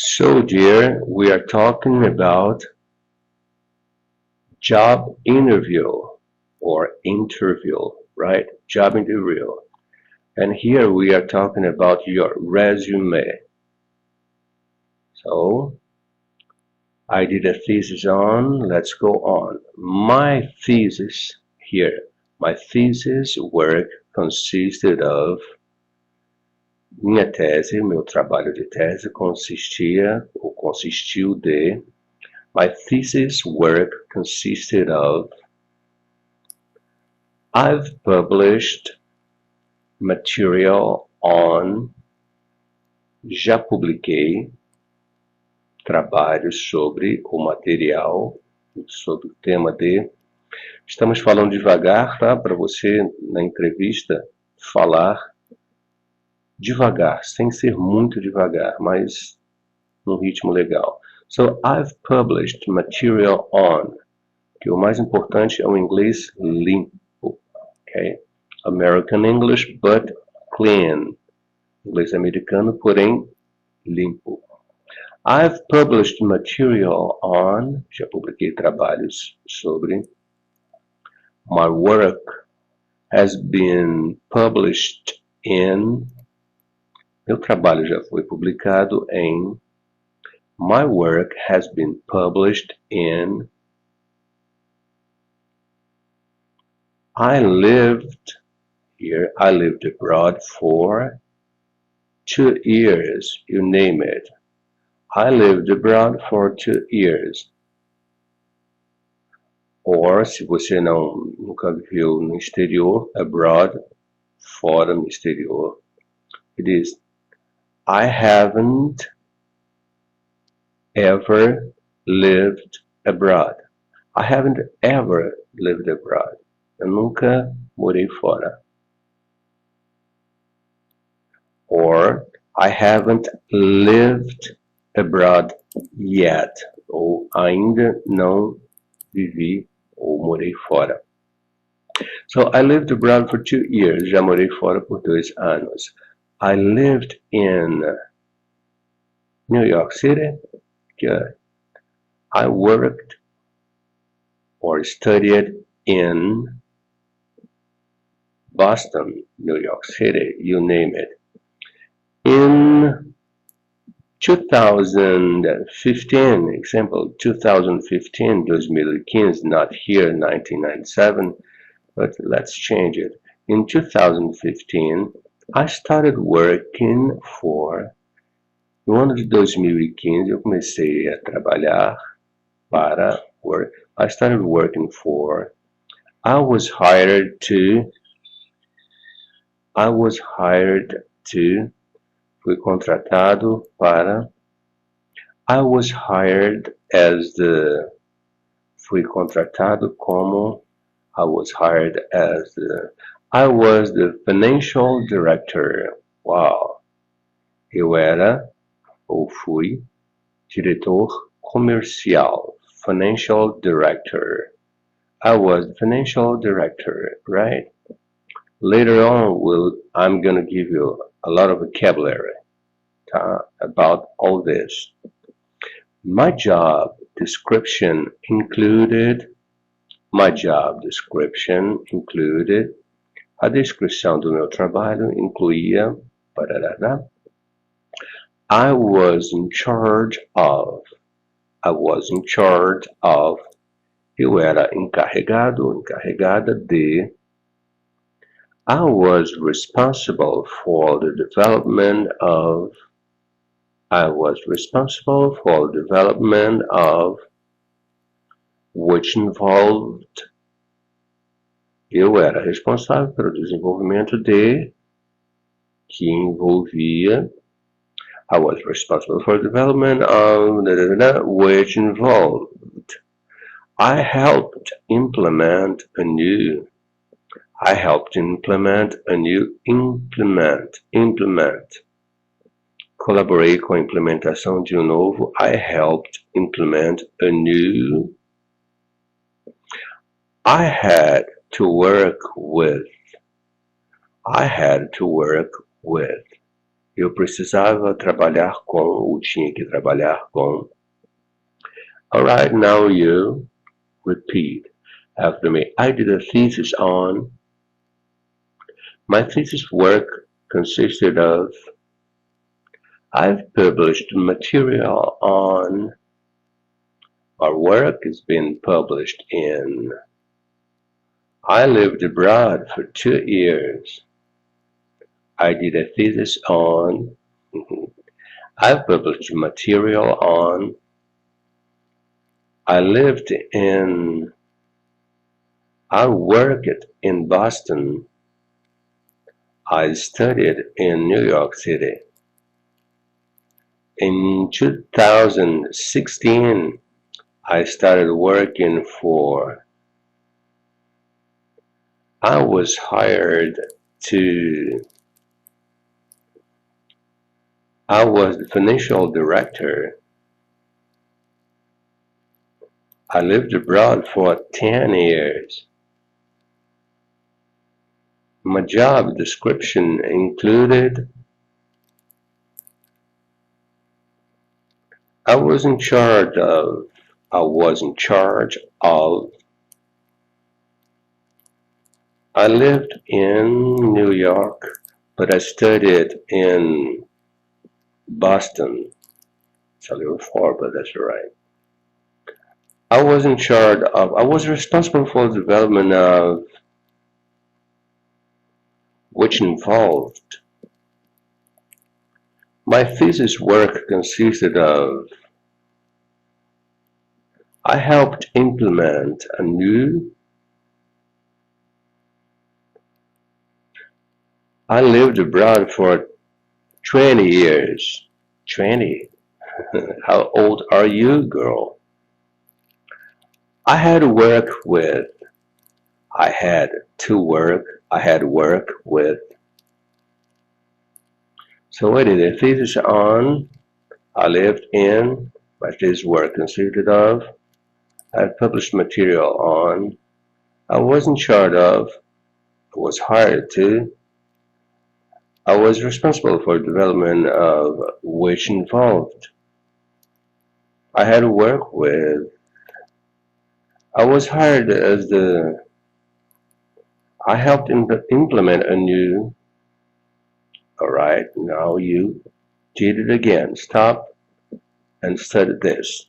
So, dear, we are talking about job interview, right? Job interview. And here we are talking about your resume. So, I did a thesis on, let's go on. My thesis here, my thesis work consisted of minha tese, meu trabalho de tese consistiu de. My thesis work consisted of. I've published material on. Já publiquei trabalhos sobre o material, sobre o tema de. Estamos falando devagar, tá? Para você, na entrevista, falar devagar, sem ser muito devagar, mas num ritmo legal. So, I've published material on, que o mais importante é o inglês limpo, ok? American English, but clean. Inglês americano, porém limpo. I've published material on, já publiquei trabalhos sobre. My work has been published in. Meu trabalho já foi publicado em. My work has been published in. I lived abroad for 2 years, you name it. I lived abroad for 2 years. Or, se você nunca viveu no exterior, abroad, fora no exterior, it is I haven't ever lived abroad. I haven't ever lived abroad. Eu nunca morei fora. Or I haven't lived abroad yet. Ou ainda não vivi ou morei fora. So I lived abroad for 2 years. Já morei fora por 2 anos. I lived in New York City. Good. I worked or studied in Boston, New York City, you name it. In 2015, example, 2015, 2015, not here, 1997, but let's change it. In 2015, I started working for. No ano de 2015, eu comecei a trabalhar para work. I started working for. I was hired to. Fui contratado para. I was hired as the. Fui contratado como. I was hired as the. I was the financial director. Wow. Eu era, ou fui, diretor comercial. Financial director. I was the financial director, right? Later on, I'm going to give you a lot of vocabulary about all this. My job description included. A descrição do meu trabalho incluía. I was in charge of. Eu era encarregada de. I was responsible for the development of. Which involved. Eu era responsável pelo desenvolvimento de. Que envolvia. I was responsible for the development of. Which involved. I helped implement a new. Implement. Colaborei com a implementação de novo. I helped implement a new. I had to work with. Eu precisava trabalhar com, ou tinha que trabalhar com. Alright, now you repeat after me. I did a thesis on. My thesis work consisted of. I've published material on. Our work has been published in. I lived abroad for 2 years. I did a thesis on. I've published material on. I lived in. I worked in Boston. I studied in New York City. In 2016, I started working for. I was hired to. I was the financial director. I lived abroad for 10 years. My job description included. I was in charge of. I was in charge of. I lived in New York, but I studied in Boston. It's a little far, but that's all right. I was in charge of. I was responsible for the development of, which involved. My thesis work consisted of. I helped implement a new. I lived abroad for 20 years. 20? How old are you, girl? I had work with. I had to work. I had work with. So what did a thesis on? I lived in. My thesis work consisted of. I published material on. I was in charge of. I was hired to. I was responsible for development of, which involved. I had to work with. I was hired as the. I helped implement a new. Alright, now you did it again. Stop and study this.